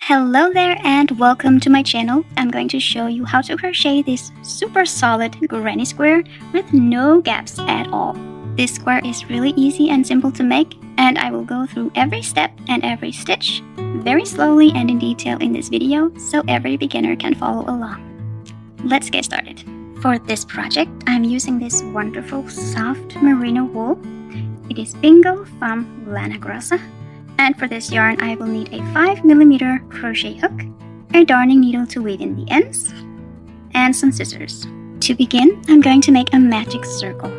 Hello there and welcome to my channel. I'm going to show you how to crochet this super solid granny square with no gaps at all. This square is really easy and simple to make, and I will go through every step and every stitch very slowly and in detail in this video so every beginner can follow along. Let's get started. For this project, I'm using this wonderful soft merino wool. It is Bingo from Lana Grossa. And for this yarn, I will need a 5mm crochet hook, a darning needle to weave in the ends, and some scissors. To begin, I'm going to make a magic circle.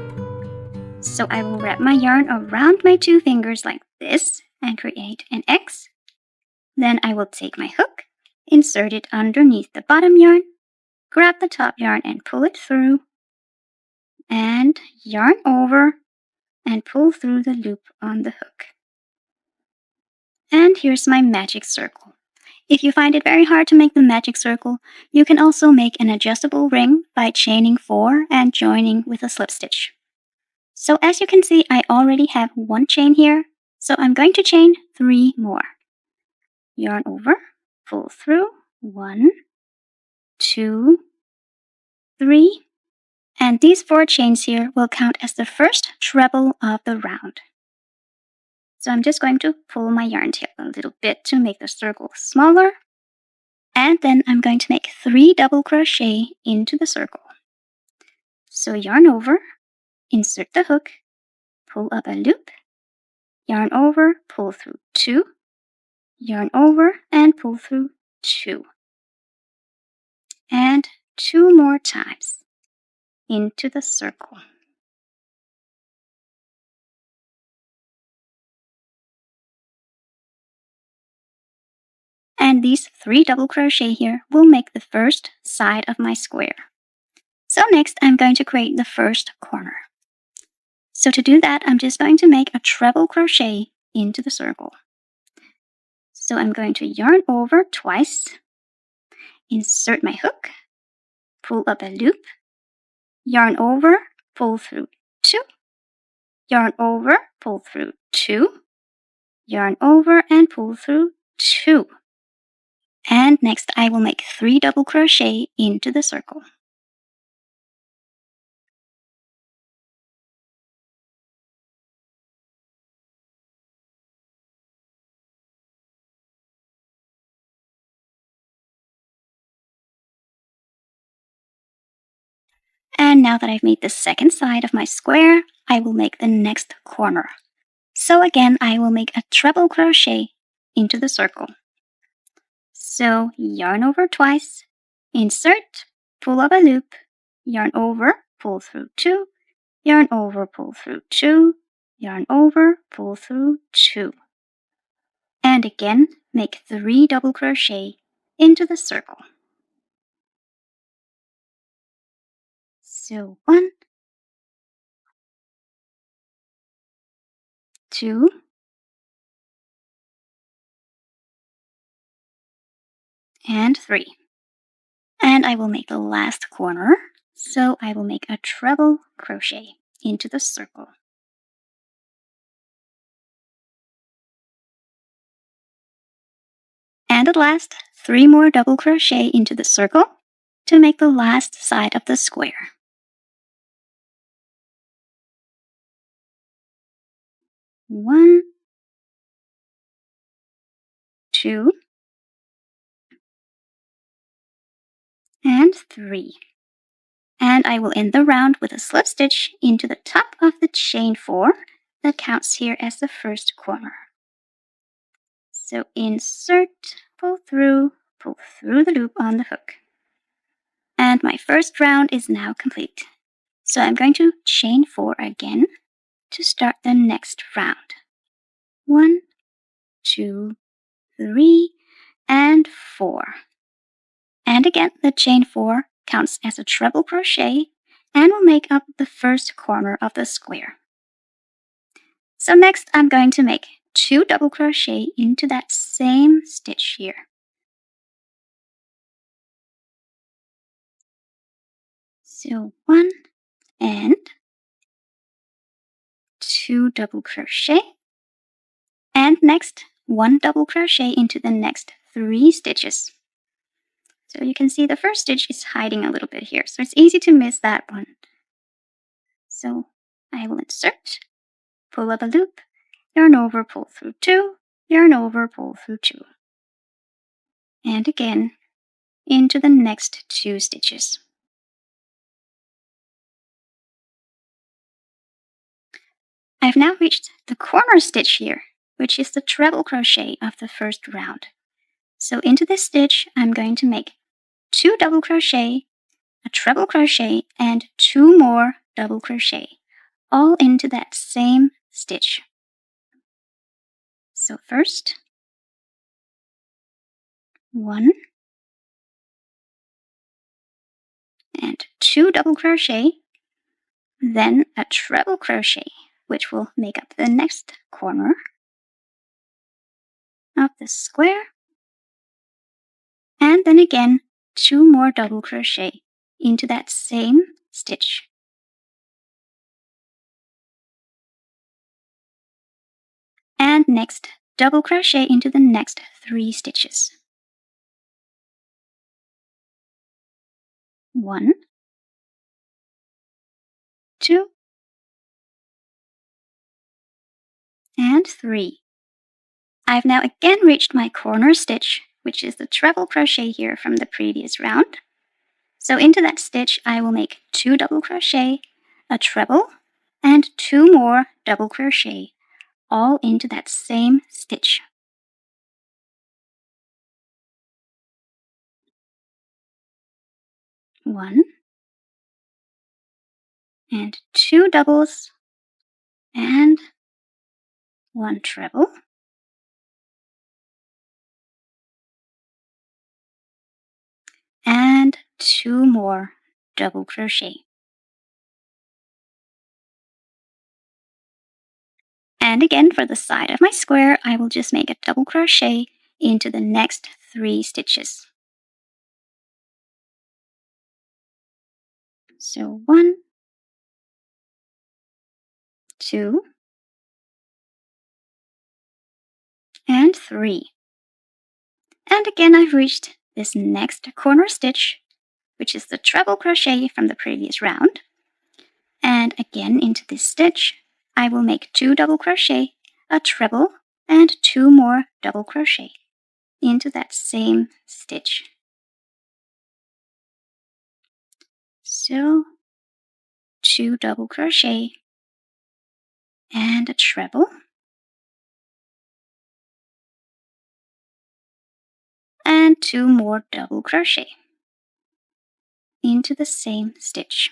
So I will wrap my yarn around my two fingers like this and create an X. Then I will take my hook, insert it underneath the bottom yarn, grab the top yarn and pull it through, and yarn over and pull through the loop on the hook. And here's my magic circle. If you find it very hard to make the magic circle, you can also make an adjustable ring by chaining 4 and joining with a slip stitch. So as you can see, I already have one chain here, so I'm going to chain 3 more. Yarn over, pull through, 1, 2, 3, and these 4 chains here will count as the first treble of the round. So I'm just going to pull my yarn tail a little bit to make the circle smaller. And then I'm going to make 3 double crochet into the circle. So yarn over, insert the hook, pull up a loop, yarn over, pull through 2, yarn over and pull through 2. And 2 more times into the circle. And these 3 double crochet here will make the first side of my square. So next I'm going to create the first corner. So to do that, I'm just going to make a treble crochet into the circle. So I'm going to yarn over twice, insert my hook, pull up a loop, yarn over, pull through 2, yarn over, pull through 2, yarn over and pull through 2. And next I will make 3 double crochet into the circle. And now that I've made the second side of my square, I will make the next corner. So again, I will make a treble crochet into the circle. So yarn over twice, insert, pull up a loop, yarn over, pull through 2, yarn over, pull through 2, yarn over, pull through 2. And again, make 3 double crochet into the circle. So 1, 2, and 3. And I will make the last corner, so I will make a treble crochet into the circle. And at last, 3 more double crochet into the circle to make the last side of the square. One, 2, and 3. And I will end the round with a slip stitch into the top of the chain 4 that counts here as the first corner. So insert, pull through the loop on the hook. And my first round is now complete. So I'm going to chain 4 again to start the next round. 1, 2, 3, and 4. And again, the chain 4 counts as a treble crochet and will make up the first corner of the square. So next I'm going to make 2 double crochet into that same stitch here. So 1 and 2 double crochet, and next 1 double crochet into the next 3 stitches. So you can see the first stitch is hiding a little bit here, so it's easy to miss that one. So I will insert, pull up a loop, yarn over, pull through 2, yarn over, pull through 2. And again, into the next 2 stitches. I've now reached the corner stitch here, which is the treble crochet of the first round. So into this stitch, I'm going to make 2 double crochet, a treble crochet, and 2 more double crochet, all into that same stitch. So first, 1 and 2 double crochet, then a treble crochet, which will make up the next corner of the square, and then again 2 more double crochet into that same stitch. And next, double crochet into the next 3 stitches. 1, 2, and 3. I've now again reached my corner stitch, which is the treble crochet here from the previous round. So into that stitch, I will make 2 double crochet, a treble, and 2 more double crochet, all into that same stitch. 1 and 2 doubles and 1 treble, and 2 more double crochet. And again, for the side of my square, I will just make a double crochet into the next 3 stitches. So 1, 2, and 3. And again, I've reached this next corner stitch, which is the treble crochet from the previous round. And again, into this stitch, I will make 2 double crochet, a treble, and 2 more double crochet into that same stitch. So 2 double crochet and a treble, and 2 more double crochet into the same stitch.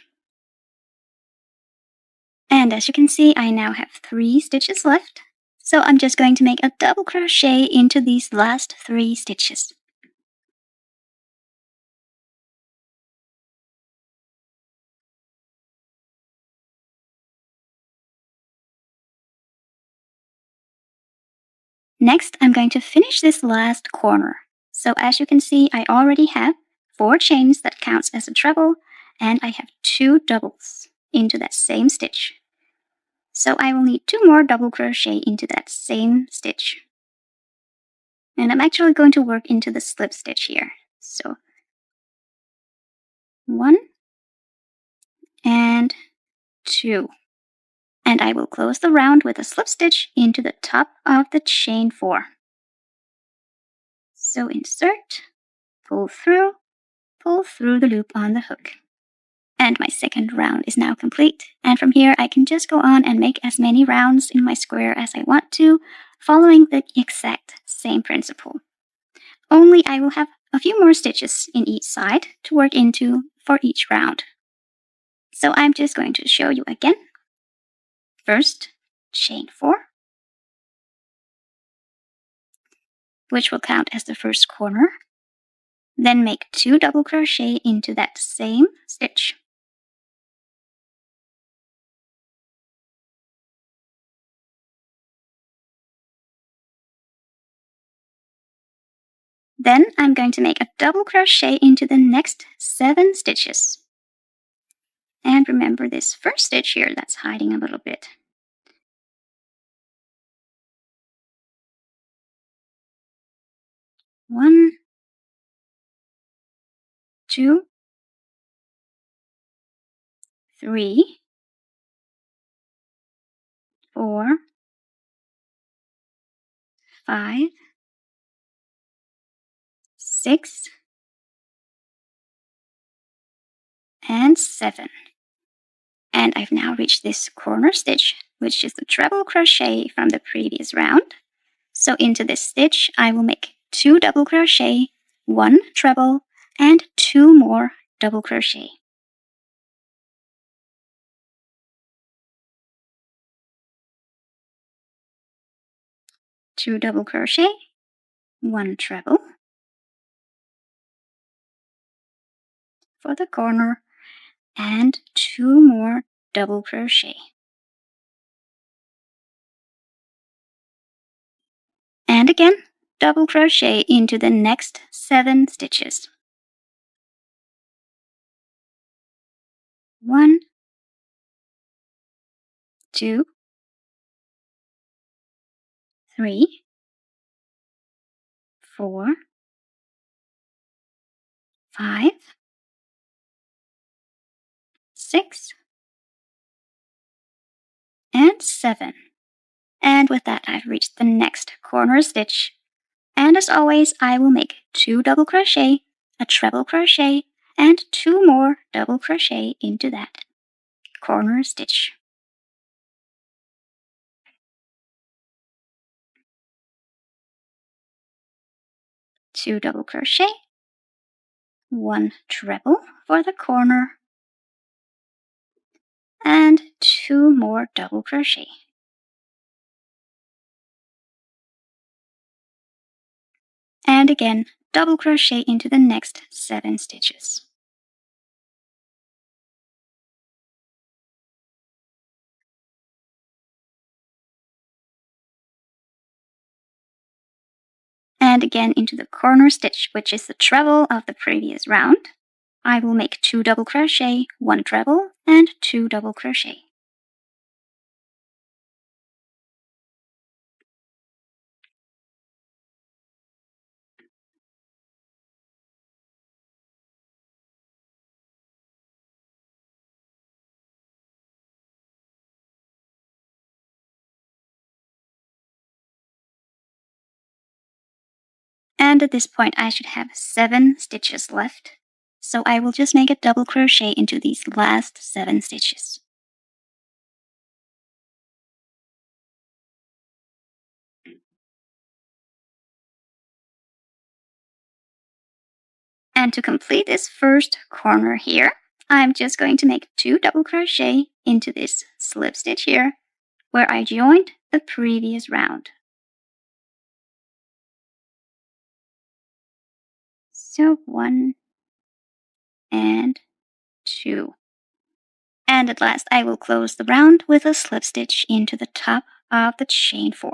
And as you can see, I now have 3 stitches left, so I'm just going to make a double crochet into these last 3 stitches. Next, I'm going to finish this last corner. So as you can see, I already have 4 chains that counts as a treble, and I have 2 doubles into that same stitch. So I will need 2 more double crochet into that same stitch. And I'm actually going to work into the slip stitch here. So 1 and 2. And I will close the round with a slip stitch into the top of the chain 4. So insert, pull through the loop on the hook. And my second round is now complete. And from here, I can just go on and make as many rounds in my square as I want to, following the exact same principle. Only I will have a few more stitches in each side to work into for each round. So I'm just going to show you again. First, chain 4, which will count as the first corner. Then make 2 double crochet into that same stitch. Then I'm going to make a double crochet into the next 7 stitches. And remember this first stitch here that's hiding a little bit. 1, 2, 3, 4, 5, 6, and 7. And I've now reached this corner stitch, which is the treble crochet from the previous round. So into this stitch, I will make 2 double crochet, 1 treble, and 2 more double crochet. Two double crochet, 1 treble for the corner, and 2 more double crochet. And again, double crochet into the next 7 stitches. 1, 2, 3, 4, 5, 6, and 7. And with that, I've reached the next corner stitch. And as always, I will make 2 double crochet, a treble crochet, and 2 more double crochet into that corner stitch. 2 double crochet, 1 treble for the corner, and 2 more double crochet. And again, double crochet into the next 7 stitches. And again into the corner stitch, which is the treble of the previous round. I will make 2 double crochet, 1 treble, and 2 double crochet. And at this point, I should have 7 stitches left. So I will just make a double crochet into these last 7 stitches. And to complete this first corner here, I'm just going to make 2 double crochet into this slip stitch here, where I joined the previous round. So 1 and 2. And at last I will close the round with a slip stitch into the top of the chain 4.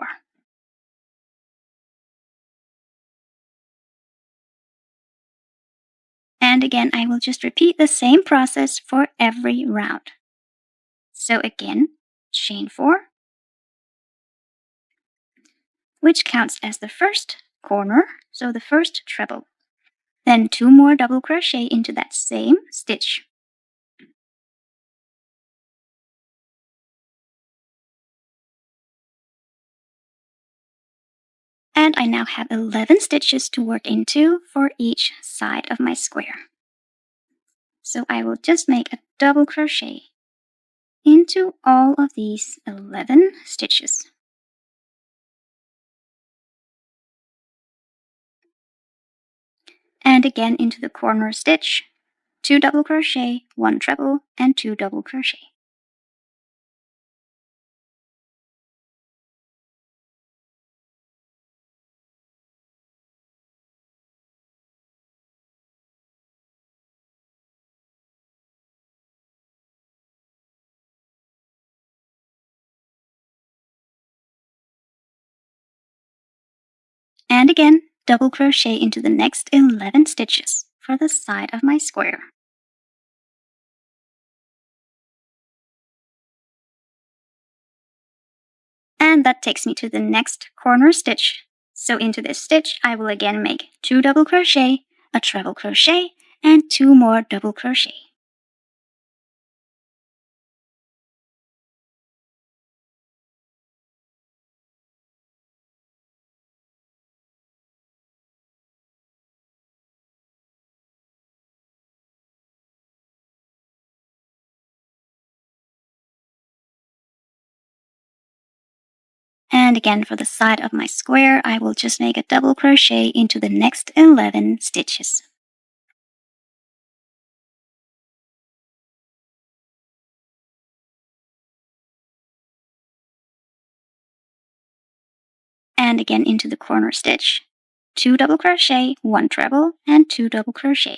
And again, I will just repeat the same process for every round. So again, chain 4, which counts as the first corner, so the first treble. Then 2 more double crochet into that same stitch. And I now have 11 stitches to work into for each side of my square. So I will just make a double crochet into all of these 11 stitches. And again into the corner stitch, 2 double crochet, 1 treble, and 2 double crochet. And again, double crochet into the next 11 stitches for the side of my square. And that takes me to the next corner stitch, So into this stitch, I will again make 2 double crochet, a treble crochet, and 2 more double crochet. And again for the side of my square, I will just make a double crochet into the next 11 stitches. And again into the corner stitch, 2 double crochet, 1 treble, and 2 double crochet.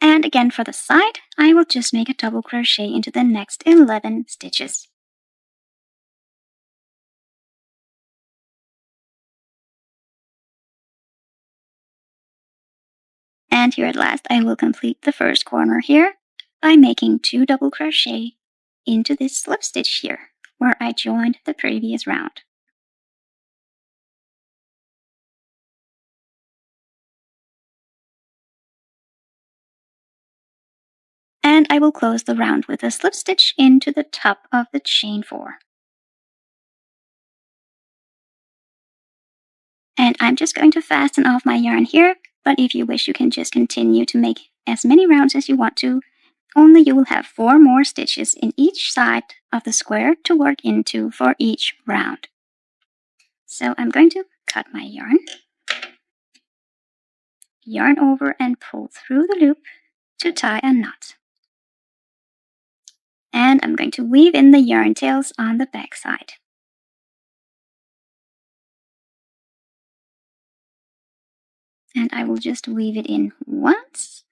And again for the side, I will just make a double crochet into the next 11 stitches. And here at last, I will complete the first corner here by making 2 double crochet into this slip stitch here, where I joined the previous round. And I will close the round with a slip stitch into the top of the chain 4. And I'm just going to fasten off my yarn here, but if you wish, you can just continue to make as many rounds as you want to, only you will have 4 more stitches in each side of the square to work into for each round. So I'm going to cut my yarn over and pull through the loop to tie a knot. And I'm going to weave in the yarn tails on the back side. And I will just weave it in once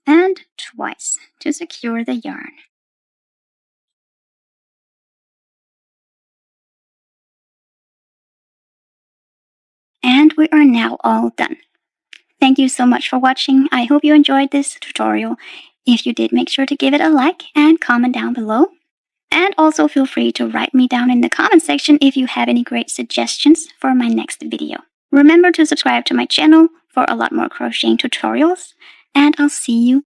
and twice to secure the yarn. And we are now all done. Thank you so much for watching. I hope you enjoyed this tutorial. If you did, make sure to give it a like and comment down below. And also feel free to write me down in the comment section if you have any great suggestions for my next video. Remember to subscribe to my channel for a lot more crocheting tutorials, and I'll see you